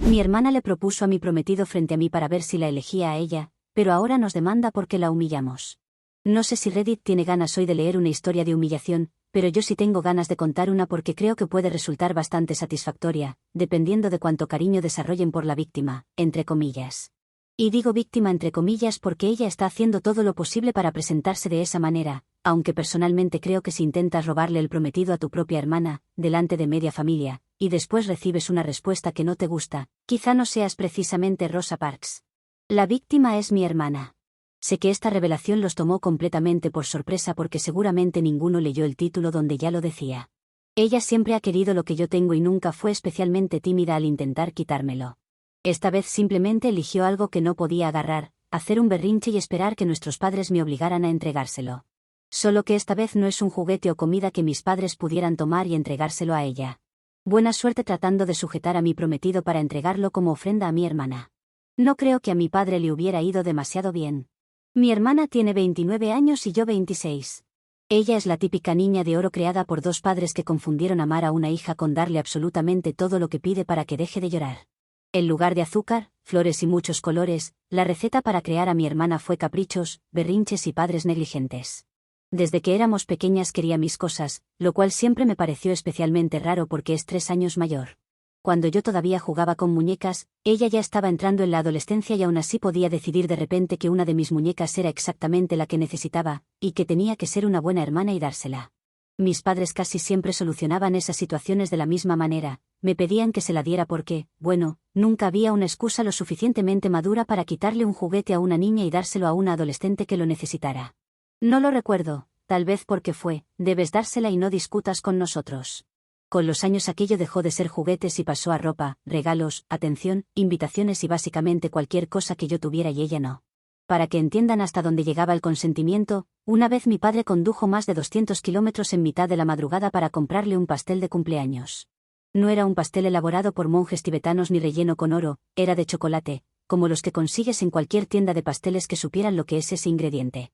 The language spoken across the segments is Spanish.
Mi hermana le propuso a mi prometido frente a mí para ver si la elegía a ella, pero ahora nos demanda porque la humillamos. No sé si Reddit tiene ganas hoy de leer una historia de humillación, pero yo sí tengo ganas de contar una porque creo que puede resultar bastante satisfactoria, dependiendo de cuánto cariño desarrollen por la víctima, entre comillas. Y digo víctima entre comillas porque ella está haciendo todo lo posible para presentarse de esa manera, aunque personalmente creo que si intentas robarle el prometido a tu propia hermana, delante de media familia, y después recibes una respuesta que no te gusta, quizá no seas precisamente Rosa Parks. La víctima es mi hermana. Sé que esta revelación los tomó completamente por sorpresa porque seguramente ninguno leyó el título donde ya lo decía. Ella siempre ha querido lo que yo tengo y nunca fue especialmente tímida al intentar quitármelo. Esta vez simplemente eligió algo que no podía agarrar, hacer un berrinche y esperar que nuestros padres me obligaran a entregárselo. Solo que esta vez no es un juguete o comida que mis padres pudieran tomar y entregárselo a ella. Buena suerte tratando de sujetar a mi prometido para entregarlo como ofrenda a mi hermana. No creo que a mi padre le hubiera ido demasiado bien. Mi hermana tiene 29 años y yo 26. Ella es la típica niña de oro creada por dos padres que confundieron amar a una hija con darle absolutamente todo lo que pide para que deje de llorar. En lugar de azúcar, flores y muchos colores, la receta para crear a mi hermana fue caprichos, berrinches y padres negligentes. Desde que éramos pequeñas quería mis cosas, lo cual siempre me pareció especialmente raro porque es 3 años mayor. Cuando yo todavía jugaba con muñecas, ella ya estaba entrando en la adolescencia y aún así podía decidir de repente que una de mis muñecas era exactamente la que necesitaba, y que tenía que ser una buena hermana y dársela. Mis padres casi siempre solucionaban esas situaciones de la misma manera, me pedían que se la diera porque, bueno, nunca había una excusa lo suficientemente madura para quitarle un juguete a una niña y dárselo a una adolescente que lo necesitara. No lo recuerdo, tal vez porque fue, debes dársela y no discutas con nosotros. Con los años aquello dejó de ser juguetes y pasó a ropa, regalos, atención, invitaciones y básicamente cualquier cosa que yo tuviera y ella no. Para que entiendan hasta dónde llegaba el consentimiento, una vez mi padre condujo más de 200 kilómetros en mitad de la madrugada para comprarle un pastel de cumpleaños. No era un pastel elaborado por monjes tibetanos ni relleno con oro, era de chocolate, como los que consigues en cualquier tienda de pasteles que supieran lo que es ese ingrediente.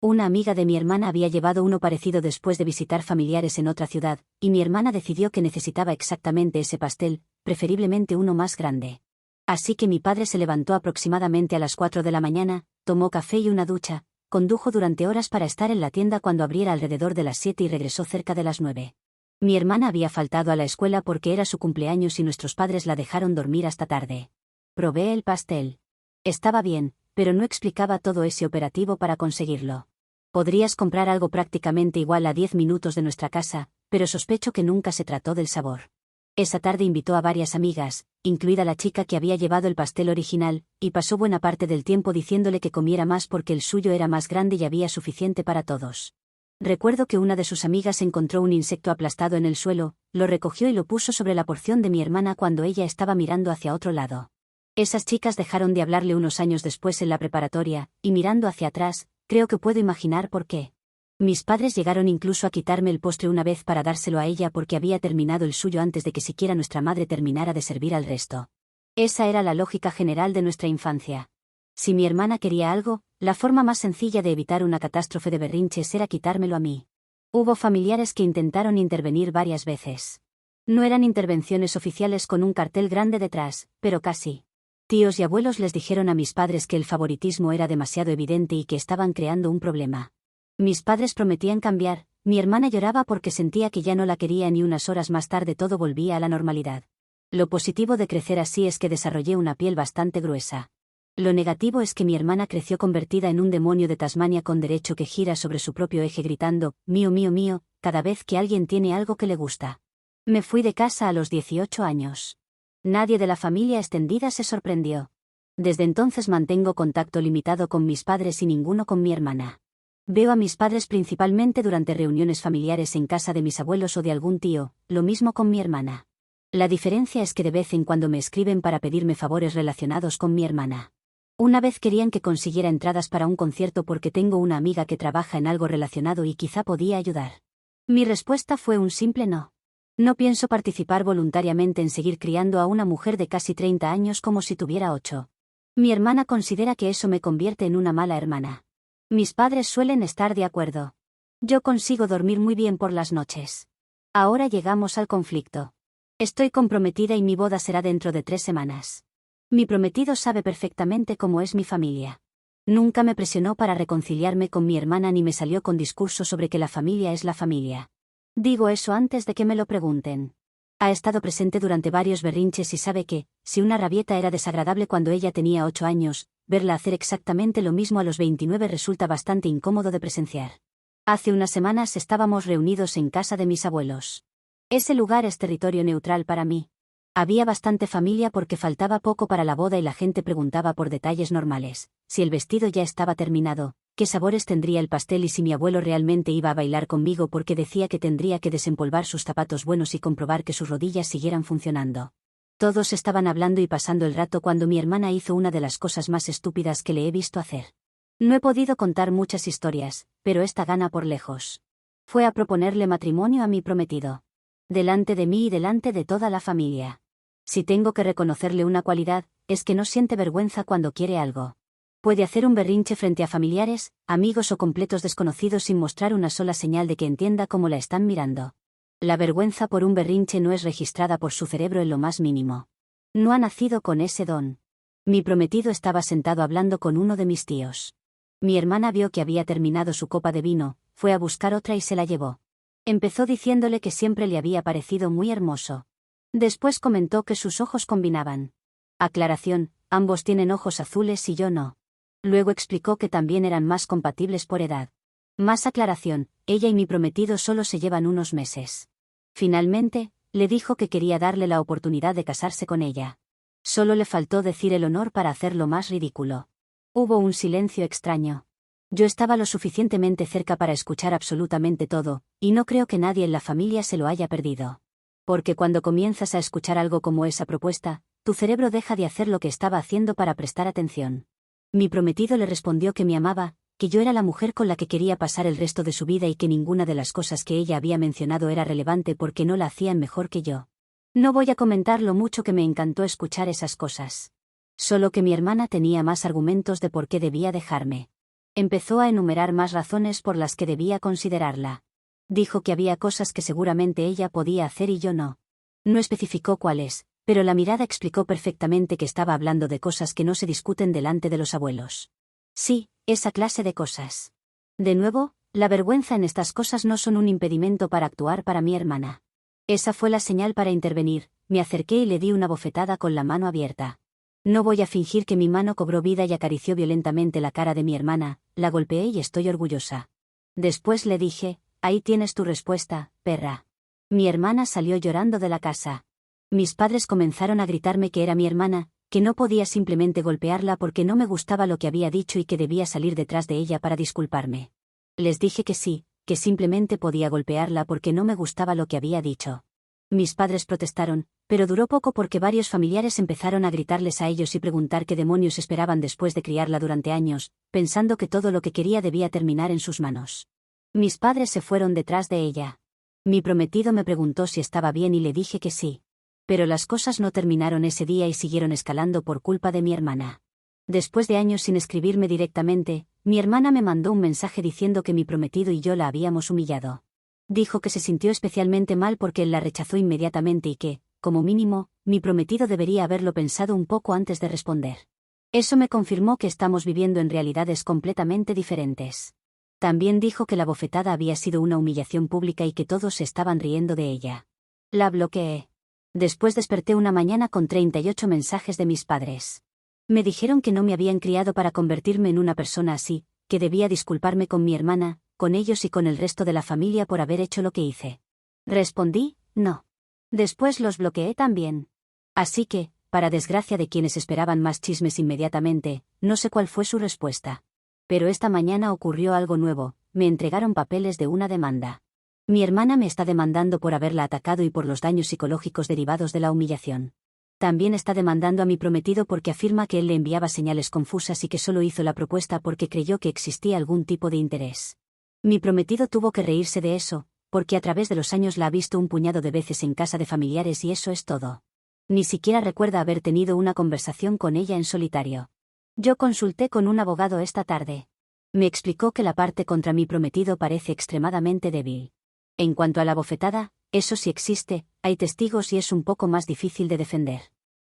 Una amiga de mi hermana había llevado uno parecido después de visitar familiares en otra ciudad, y mi hermana decidió que necesitaba exactamente ese pastel, preferiblemente uno más grande. Así que mi padre se levantó aproximadamente a las 4 de la mañana, tomó café y una ducha, condujo durante horas para estar en la tienda cuando abriera alrededor de las 7 y regresó cerca de las 9. Mi hermana había faltado a la escuela porque era su cumpleaños y nuestros padres la dejaron dormir hasta tarde. Probé el pastel. Estaba bien, pero no explicaba todo ese operativo para conseguirlo. Podrías comprar algo prácticamente igual a 10 minutos de nuestra casa, pero sospecho que nunca se trató del sabor. Esa tarde invitó a varias amigas, incluida la chica que había llevado el pastel original, y pasó buena parte del tiempo diciéndole que comiera más porque el suyo era más grande y había suficiente para todos. Recuerdo que una de sus amigas encontró un insecto aplastado en el suelo, lo recogió y lo puso sobre la porción de mi hermana cuando ella estaba mirando hacia otro lado. Esas chicas dejaron de hablarle unos años después en la preparatoria, y mirando hacia atrás, creo que puedo imaginar por qué. Mis padres llegaron incluso a quitarme el postre una vez para dárselo a ella porque había terminado el suyo antes de que siquiera nuestra madre terminara de servir al resto. Esa era la lógica general de nuestra infancia. Si mi hermana quería algo, la forma más sencilla de evitar una catástrofe de berrinches era quitármelo a mí. Hubo familiares que intentaron intervenir varias veces. No eran intervenciones oficiales con un cartel grande detrás, pero casi. Tíos y abuelos les dijeron a mis padres que el favoritismo era demasiado evidente y que estaban creando un problema. Mis padres prometían cambiar, mi hermana lloraba porque sentía que ya no la querían y unas horas más tarde todo volvía a la normalidad. Lo positivo de crecer así es que desarrollé una piel bastante gruesa. Lo negativo es que mi hermana creció convertida en un demonio de Tasmania con derecho que gira sobre su propio eje gritando, mío, mío, mío, cada vez que alguien tiene algo que le gusta. Me fui de casa a los 18 años. Nadie de la familia extendida se sorprendió. Desde entonces mantengo contacto limitado con mis padres y ninguno con mi hermana. Veo a mis padres principalmente durante reuniones familiares en casa de mis abuelos o de algún tío, lo mismo con mi hermana. La diferencia es que de vez en cuando me escriben para pedirme favores relacionados con mi hermana. Una vez querían que consiguiera entradas para un concierto porque tengo una amiga que trabaja en algo relacionado y quizá podía ayudar. Mi respuesta fue un simple no. No pienso participar voluntariamente en seguir criando a una mujer de casi 30 años como si tuviera 8. Mi hermana considera que eso me convierte en una mala hermana. Mis padres suelen estar de acuerdo. Yo consigo dormir muy bien por las noches. Ahora llegamos al conflicto. Estoy comprometida y mi boda será dentro de 3 semanas. Mi prometido sabe perfectamente cómo es mi familia. Nunca me presionó para reconciliarme con mi hermana ni me salió con discursos sobre que la familia es la familia. Digo eso antes de que me lo pregunten. Ha estado presente durante varios berrinches y sabe que, si una rabieta era desagradable cuando ella tenía 8 años, verla hacer exactamente lo mismo a los 29 resulta bastante incómodo de presenciar. Hace unas semanas estábamos reunidos en casa de mis abuelos. Ese lugar es territorio neutral para mí. Había bastante familia porque faltaba poco para la boda y la gente preguntaba por detalles normales, si el vestido ya estaba terminado, qué sabores tendría el pastel y si mi abuelo realmente iba a bailar conmigo porque decía que tendría que desempolvar sus zapatos buenos y comprobar que sus rodillas siguieran funcionando. Todos estaban hablando y pasando el rato cuando mi hermana hizo una de las cosas más estúpidas que le he visto hacer. No he podido contar muchas historias, pero esta gana por lejos. Fue a proponerle matrimonio a mi prometido. Delante de mí y delante de toda la familia. Si tengo que reconocerle una cualidad, es que no siente vergüenza cuando quiere algo. Puede hacer un berrinche frente a familiares, amigos o completos desconocidos sin mostrar una sola señal de que entienda cómo la están mirando. La vergüenza por un berrinche no es registrada por su cerebro en lo más mínimo. No ha nacido con ese don. Mi prometido estaba sentado hablando con uno de mis tíos. Mi hermana vio que había terminado su copa de vino, fue a buscar otra y se la llevó. Empezó diciéndole que siempre le había parecido muy hermoso. Después comentó que sus ojos combinaban. Aclaración, ambos tienen ojos azules y yo no. Luego explicó que también eran más compatibles por edad. Más aclaración, ella y mi prometido solo se llevan unos meses. Finalmente, le dijo que quería darle la oportunidad de casarse con ella. Solo le faltó decir el honor para hacerlo más ridículo. Hubo un silencio extraño. Yo estaba lo suficientemente cerca para escuchar absolutamente todo, y no creo que nadie en la familia se lo haya perdido. Porque cuando comienzas a escuchar algo como esa propuesta, tu cerebro deja de hacer lo que estaba haciendo para prestar atención. Mi prometido le respondió que me amaba, que yo era la mujer con la que quería pasar el resto de su vida y que ninguna de las cosas que ella había mencionado era relevante porque no la hacían mejor que yo. No voy a comentar lo mucho que me encantó escuchar esas cosas. Solo que mi hermana tenía más argumentos de por qué debía dejarme. Empezó a enumerar más razones por las que debía considerarla. Dijo que había cosas que seguramente ella podía hacer y yo no. No especificó cuáles, pero la mirada explicó perfectamente que estaba hablando de cosas que no se discuten delante de los abuelos. Sí, esa clase de cosas. De nuevo, la vergüenza en estas cosas no son un impedimento para actuar para mi hermana. Esa fue la señal para intervenir, me acerqué y le di una bofetada con la mano abierta. No voy a fingir que mi mano cobró vida y acarició violentamente la cara de mi hermana, la golpeé y estoy orgullosa. Después le dije, ahí tienes tu respuesta, perra. Mi hermana salió llorando de la casa. Mis padres comenzaron a gritarme que era mi hermana, que no podía simplemente golpearla porque no me gustaba lo que había dicho y que debía salir detrás de ella para disculparme. Les dije que sí, que simplemente podía golpearla porque no me gustaba lo que había dicho. Mis padres protestaron, pero duró poco porque varios familiares empezaron a gritarles a ellos y preguntar qué demonios esperaban después de criarla durante años, pensando que todo lo que quería debía terminar en sus manos. Mis padres se fueron detrás de ella. Mi prometido me preguntó si estaba bien y le dije que sí. Pero las cosas no terminaron ese día y siguieron escalando por culpa de mi hermana. Después de años sin escribirme directamente, mi hermana me mandó un mensaje diciendo que mi prometido y yo la habíamos humillado. Dijo que se sintió especialmente mal porque él la rechazó inmediatamente y que, como mínimo, mi prometido debería haberlo pensado un poco antes de responder. Eso me confirmó que estamos viviendo en realidades completamente diferentes. También dijo que la bofetada había sido una humillación pública y que todos se estaban riendo de ella. La bloqueé. Después desperté una mañana con 38 mensajes de mis padres. Me dijeron que no me habían criado para convertirme en una persona así, que debía disculparme con mi hermana, con ellos y con el resto de la familia por haber hecho lo que hice. Respondí, no. Después los bloqueé también. Así que, para desgracia de quienes esperaban más chismes inmediatamente, no sé cuál fue su respuesta. Pero esta mañana ocurrió algo nuevo, me entregaron papeles de una demanda. Mi hermana me está demandando por haberla atacado y por los daños psicológicos derivados de la humillación. También está demandando a mi prometido porque afirma que él le enviaba señales confusas y que solo hizo la propuesta porque creyó que existía algún tipo de interés. Mi prometido tuvo que reírse de eso, porque a través de los años la ha visto un puñado de veces en casa de familiares y eso es todo. Ni siquiera recuerda haber tenido una conversación con ella en solitario. Yo consulté con un abogado esta tarde. Me explicó que la parte contra mi prometido parece extremadamente débil. En cuanto a la bofetada, Eso sí existe, hay testigos y es un poco más difícil de defender.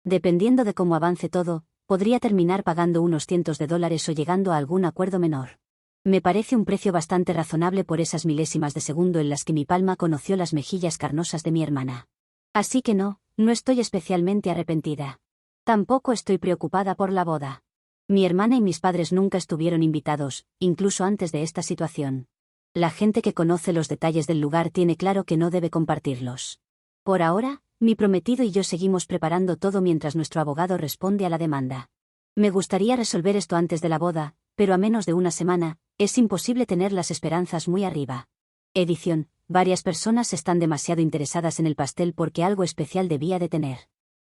Dependiendo de cómo avance todo, podría terminar pagando unos cientos de dólares o llegando a algún acuerdo menor. Me parece un precio bastante razonable por esas milésimas de segundo en las que mi palma conoció las mejillas carnosas de mi hermana. Así que no estoy especialmente arrepentida. Tampoco estoy preocupada por la boda. Mi hermana y mis padres nunca estuvieron invitados, incluso antes de esta situación. La gente que conoce los detalles del lugar tiene claro que no debe compartirlos. Por ahora, mi prometido y yo seguimos preparando todo mientras nuestro abogado responde a la demanda. Me gustaría resolver esto antes de la boda, pero a menos de una semana, es imposible tener las esperanzas muy arriba. Edición: varias personas están demasiado interesadas en el pastel porque algo especial debía de tener.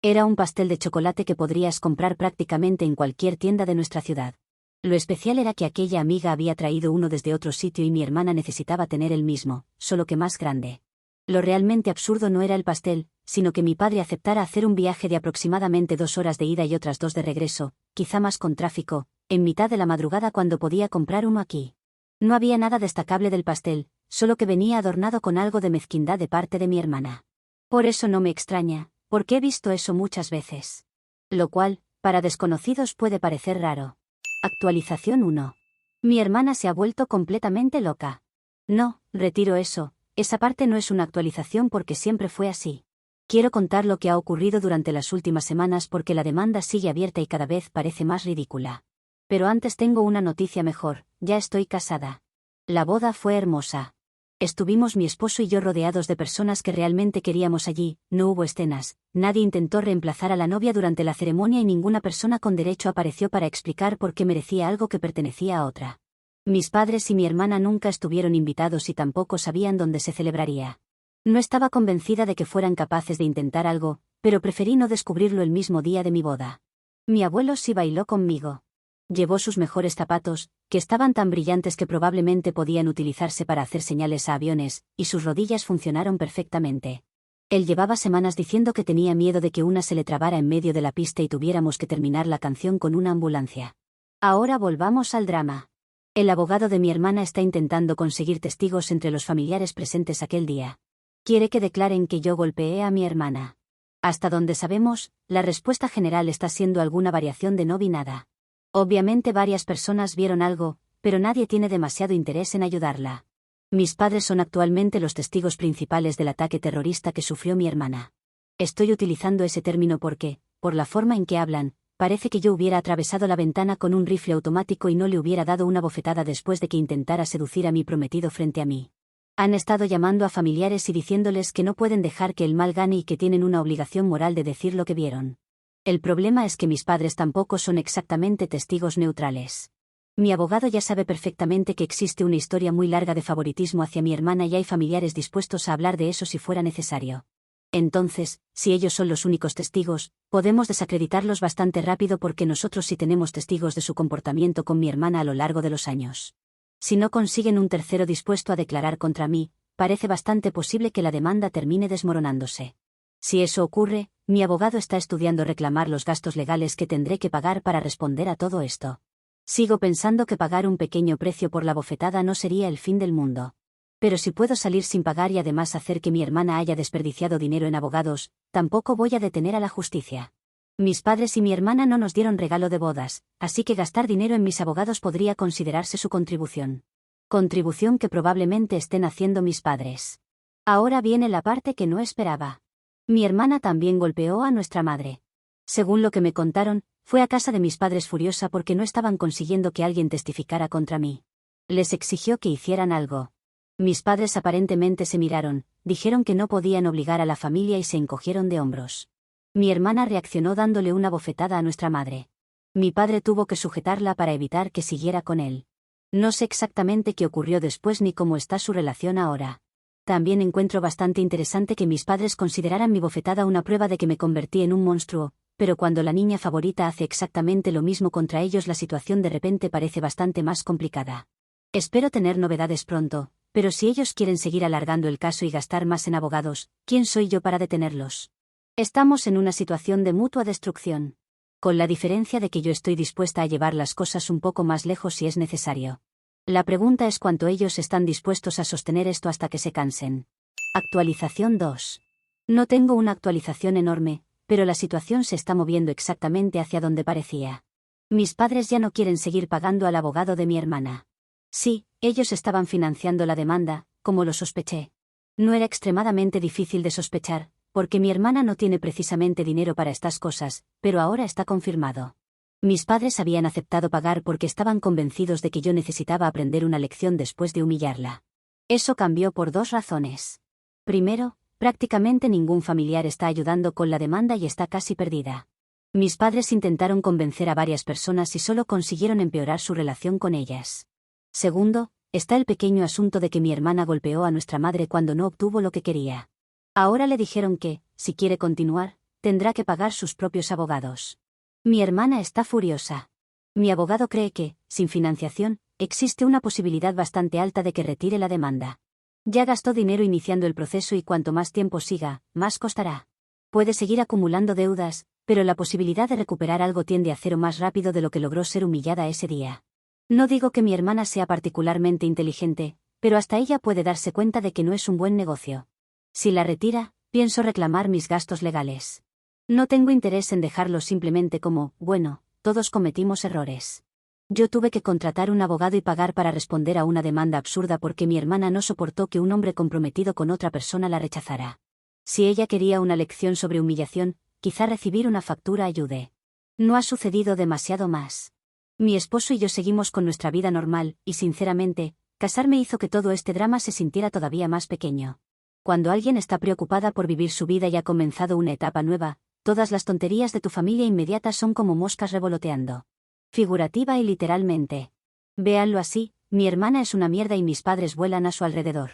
Era un pastel de chocolate que podrías comprar prácticamente en cualquier tienda de nuestra ciudad. Lo especial era que aquella amiga había traído uno desde otro sitio y mi hermana necesitaba tener el mismo, solo que más grande. Lo realmente absurdo no era el pastel, sino que mi padre aceptara hacer un viaje de aproximadamente 2 horas de ida y otras 2 de regreso, quizá más con tráfico, en mitad de la madrugada cuando podía comprar uno aquí. No había nada destacable del pastel, solo que venía adornado con algo de mezquindad de parte de mi hermana. Por eso no me extraña, porque he visto eso muchas veces. Lo cual, para desconocidos puede parecer raro. Actualización 1. Mi hermana se ha vuelto completamente loca. No, retiro eso, esa parte no es una actualización porque siempre fue así. Quiero contar lo que ha ocurrido durante las últimas semanas porque la demanda sigue abierta y cada vez parece más ridícula. Pero antes tengo una noticia mejor, ya estoy casada. La boda fue hermosa. Estuvimos mi esposo y yo rodeados de personas que realmente queríamos allí, no hubo escenas, nadie intentó reemplazar a la novia durante la ceremonia y ninguna persona con derecho apareció para explicar por qué merecía algo que pertenecía a otra. Mis padres y mi hermana nunca estuvieron invitados y tampoco sabían dónde se celebraría. No estaba convencida de que fueran capaces de intentar algo, pero preferí no descubrirlo el mismo día de mi boda. Mi abuelo sí bailó conmigo. Llevó sus mejores zapatos, que estaban tan brillantes que probablemente podían utilizarse para hacer señales a aviones, y sus rodillas funcionaron perfectamente. Él llevaba semanas diciendo que tenía miedo de que una se le trabara en medio de la pista y tuviéramos que terminar la canción con una ambulancia. Ahora volvamos al drama. El abogado de mi hermana está intentando conseguir testigos entre los familiares presentes aquel día. Quiere que declaren que yo golpeé a mi hermana. Hasta donde sabemos, la respuesta general está siendo alguna variación de no vi nada. Obviamente varias personas vieron algo, pero nadie tiene demasiado interés en ayudarla. Mis padres son actualmente los testigos principales del ataque terrorista que sufrió mi hermana. Estoy utilizando ese término porque, por la forma en que hablan, parece que yo hubiera atravesado la ventana con un rifle automático y no le hubiera dado una bofetada después de que intentara seducir a mi prometido frente a mí. Han estado llamando a familiares y diciéndoles que no pueden dejar que el mal gane y que tienen una obligación moral de decir lo que vieron. El problema es que mis padres tampoco son exactamente testigos neutrales. Mi abogado ya sabe perfectamente que existe una historia muy larga de favoritismo hacia mi hermana y hay familiares dispuestos a hablar de eso si fuera necesario. Entonces, si ellos son los únicos testigos, podemos desacreditarlos bastante rápido porque nosotros sí tenemos testigos de su comportamiento con mi hermana a lo largo de los años. Si no consiguen un tercero dispuesto a declarar contra mí, parece bastante posible que la demanda termine desmoronándose. Si eso ocurre, mi abogado está estudiando reclamar los gastos legales que tendré que pagar para responder a todo esto. Sigo pensando que pagar un pequeño precio por la bofetada no sería el fin del mundo. Pero si puedo salir sin pagar y además hacer que mi hermana haya desperdiciado dinero en abogados, tampoco voy a detener a la justicia. Mis padres y mi hermana no nos dieron regalo de bodas, así que gastar dinero en mis abogados podría considerarse su contribución. Contribución que probablemente estén haciendo mis padres. Ahora viene la parte que no esperaba. Mi hermana también golpeó a nuestra madre. Según lo que me contaron, fue a casa de mis padres furiosa porque no estaban consiguiendo que alguien testificara contra mí. Les exigió que hicieran algo. Mis padres aparentemente se miraron, dijeron que no podían obligar a la familia y se encogieron de hombros. Mi hermana reaccionó dándole una bofetada a nuestra madre. Mi padre tuvo que sujetarla para evitar que siguiera con él. No sé exactamente qué ocurrió después ni cómo está su relación ahora. También encuentro bastante interesante que mis padres consideraran mi bofetada una prueba de que me convertí en un monstruo, pero cuando la niña favorita hace exactamente lo mismo contra ellos la situación de repente parece bastante más complicada. Espero tener novedades pronto, pero si ellos quieren seguir alargando el caso y gastar más en abogados, ¿quién soy yo para detenerlos? Estamos en una situación de mutua destrucción. Con la diferencia de que yo estoy dispuesta a llevar las cosas un poco más lejos si es necesario. La pregunta es cuánto ellos están dispuestos a sostener esto hasta que se cansen. Actualización 2. No tengo una actualización enorme, pero la situación se está moviendo exactamente hacia donde parecía. Mis padres ya no quieren seguir pagando al abogado de mi hermana. Sí, ellos estaban financiando la demanda, como lo sospeché. No era extremadamente difícil de sospechar, porque mi hermana no tiene precisamente dinero para estas cosas, pero ahora está confirmado. Mis padres habían aceptado pagar porque estaban convencidos de que yo necesitaba aprender una lección después de humillarla. Eso cambió por dos razones. Primero, prácticamente ningún familiar está ayudando con la demanda y está casi perdida. Mis padres intentaron convencer a varias personas y solo consiguieron empeorar su relación con ellas. Segundo, está el pequeño asunto de que mi hermana golpeó a nuestra madre cuando no obtuvo lo que quería. Ahora le dijeron que, si quiere continuar, tendrá que pagar sus propios abogados. Mi hermana está furiosa. Mi abogado cree que, sin financiación, existe una posibilidad bastante alta de que retire la demanda. Ya gastó dinero iniciando el proceso y cuanto más tiempo siga, más costará. Puede seguir acumulando deudas, pero la posibilidad de recuperar algo tiende a cero más rápido de lo que logró ser humillada ese día. No digo que mi hermana sea particularmente inteligente, pero hasta ella puede darse cuenta de que no es un buen negocio. Si la retira, pienso reclamar mis gastos legales. No tengo interés en dejarlo simplemente como, bueno, todos cometimos errores. Yo tuve que contratar un abogado y pagar para responder a una demanda absurda porque mi hermana no soportó que un hombre comprometido con otra persona la rechazara. Si ella quería una lección sobre humillación, quizá recibir una factura ayude. No ha sucedido demasiado más. Mi esposo y yo seguimos con nuestra vida normal, y sinceramente, casarme hizo que todo este drama se sintiera todavía más pequeño. Cuando alguien está preocupada por vivir su vida y ha comenzado una etapa nueva, todas las tonterías de tu familia inmediata son como moscas revoloteando. Figurativa y literalmente. Véanlo así, mi hermana es una mierda y mis padres vuelan a su alrededor.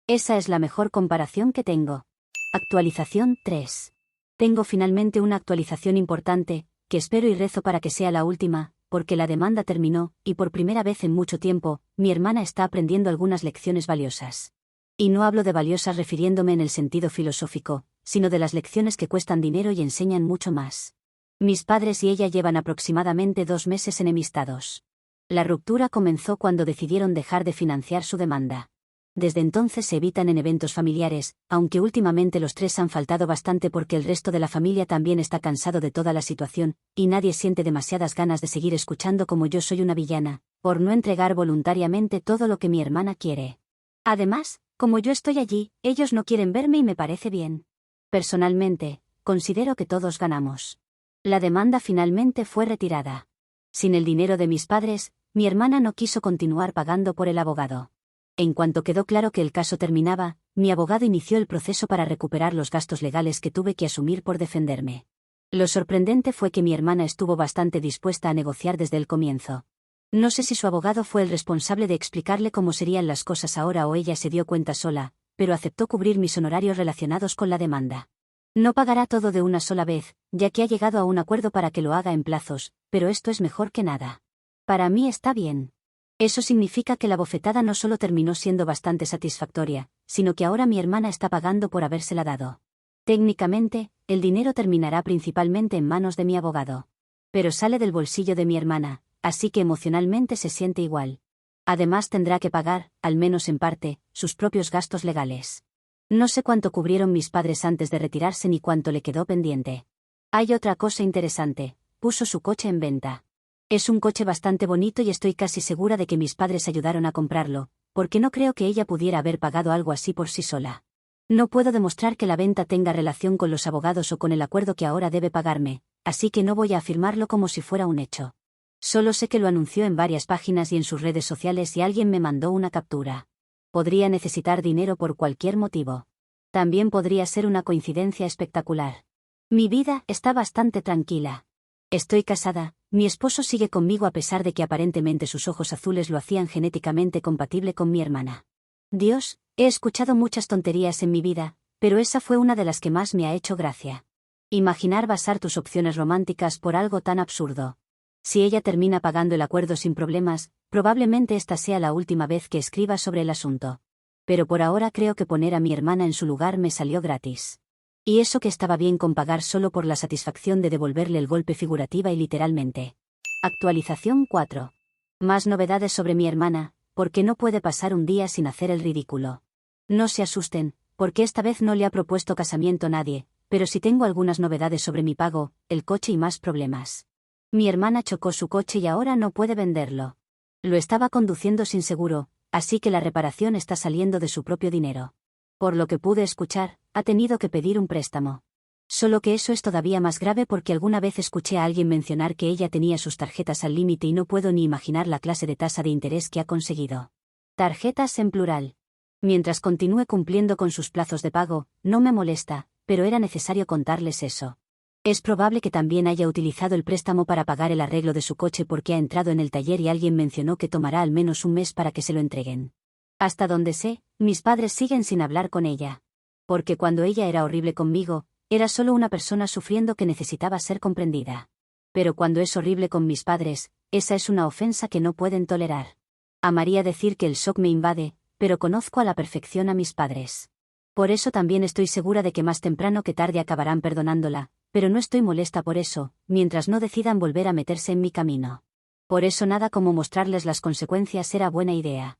Esa es la mejor comparación que tengo. Actualización 3. Tengo finalmente una actualización importante, que espero y rezo para que sea la última, porque la demanda terminó, y por primera vez en mucho tiempo, mi hermana está aprendiendo algunas lecciones valiosas. Y no hablo de valiosas refiriéndome en el sentido filosófico, sino de las lecciones que cuestan dinero y enseñan mucho más. Mis padres y ella llevan aproximadamente 2 meses enemistados. La ruptura comenzó cuando decidieron dejar de financiar su demanda. Desde entonces se evitan en eventos familiares, aunque últimamente los tres han faltado bastante porque el resto de la familia también está cansado de toda la situación, y nadie siente demasiadas ganas de seguir escuchando como yo soy una villana, por no entregar voluntariamente todo lo que mi hermana quiere. Además, como yo estoy allí, ellos no quieren verme y me parece bien. Personalmente, considero que todos ganamos. La demanda finalmente fue retirada. Sin el dinero de mis padres, mi hermana no quiso continuar pagando por el abogado. En cuanto quedó claro que el caso terminaba, mi abogado inició el proceso para recuperar los gastos legales que tuve que asumir por defenderme. Lo sorprendente fue que mi hermana estuvo bastante dispuesta a negociar desde el comienzo. No sé si su abogado fue el responsable de explicarle cómo serían las cosas ahora o ella se dio cuenta sola, pero aceptó cubrir mis honorarios relacionados con la demanda. No pagará todo de una sola vez, ya que ha llegado a un acuerdo para que lo haga en plazos, pero esto es mejor que nada. Para mí está bien. Eso significa que la bofetada no solo terminó siendo bastante satisfactoria, sino que ahora mi hermana está pagando por habérsela dado. Técnicamente, el dinero terminará principalmente en manos de mi abogado. Pero sale del bolsillo de mi hermana, así que emocionalmente se siente igual. Además tendrá que pagar, al menos en parte, sus propios gastos legales. No sé cuánto cubrieron mis padres antes de retirarse ni cuánto le quedó pendiente. Hay otra cosa interesante, puso su coche en venta. Es un coche bastante bonito y estoy casi segura de que mis padres ayudaron a comprarlo, porque no creo que ella pudiera haber pagado algo así por sí sola. No puedo demostrar que la venta tenga relación con los abogados o con el acuerdo que ahora debe pagarme, así que no voy a afirmarlo como si fuera un hecho. Solo sé que lo anunció en varias páginas y en sus redes sociales y alguien me mandó una captura. Podría necesitar dinero por cualquier motivo. También podría ser una coincidencia espectacular. Mi vida está bastante tranquila. Estoy casada, mi esposo sigue conmigo a pesar de que aparentemente sus ojos azules lo hacían genéticamente compatible con mi hermana. Dios, he escuchado muchas tonterías en mi vida, pero esa fue una de las que más me ha hecho gracia. Imaginar basar tus opciones románticas por algo tan absurdo. Si ella termina pagando el acuerdo sin problemas, probablemente esta sea la última vez que escriba sobre el asunto. Pero por ahora creo que poner a mi hermana en su lugar me salió gratis. Y eso que estaba bien con pagar solo por la satisfacción de devolverle el golpe figurativa y literalmente. Actualización 4. Más novedades sobre mi hermana, porque no puede pasar un día sin hacer el ridículo. No se asusten, porque esta vez no le ha propuesto casamiento nadie, pero sí tengo algunas novedades sobre mi pago, el coche y más problemas. Mi hermana chocó su coche y ahora no puede venderlo. Lo estaba conduciendo sin seguro, así que la reparación está saliendo de su propio dinero. Por lo que pude escuchar, ha tenido que pedir un préstamo. Solo que eso es todavía más grave porque alguna vez escuché a alguien mencionar que ella tenía sus tarjetas al límite y no puedo ni imaginar la clase de tasa de interés que ha conseguido. Tarjetas en plural. Mientras continúe cumpliendo con sus plazos de pago, no me molesta, pero era necesario contarles eso. Es probable que también haya utilizado el préstamo para pagar el arreglo de su coche porque ha entrado en el taller y alguien mencionó que tomará al menos un mes para que se lo entreguen. Hasta donde sé, mis padres siguen sin hablar con ella. Porque cuando ella era horrible conmigo, era solo una persona sufriendo que necesitaba ser comprendida. Pero cuando es horrible con mis padres, esa es una ofensa que no pueden tolerar. Amaría decir que el shock me invade, pero conozco a la perfección a mis padres. Por eso también estoy segura de que más temprano que tarde acabarán perdonándola, pero no estoy molesta por eso, mientras no decidan volver a meterse en mi camino. Por eso nada como mostrarles las consecuencias era buena idea.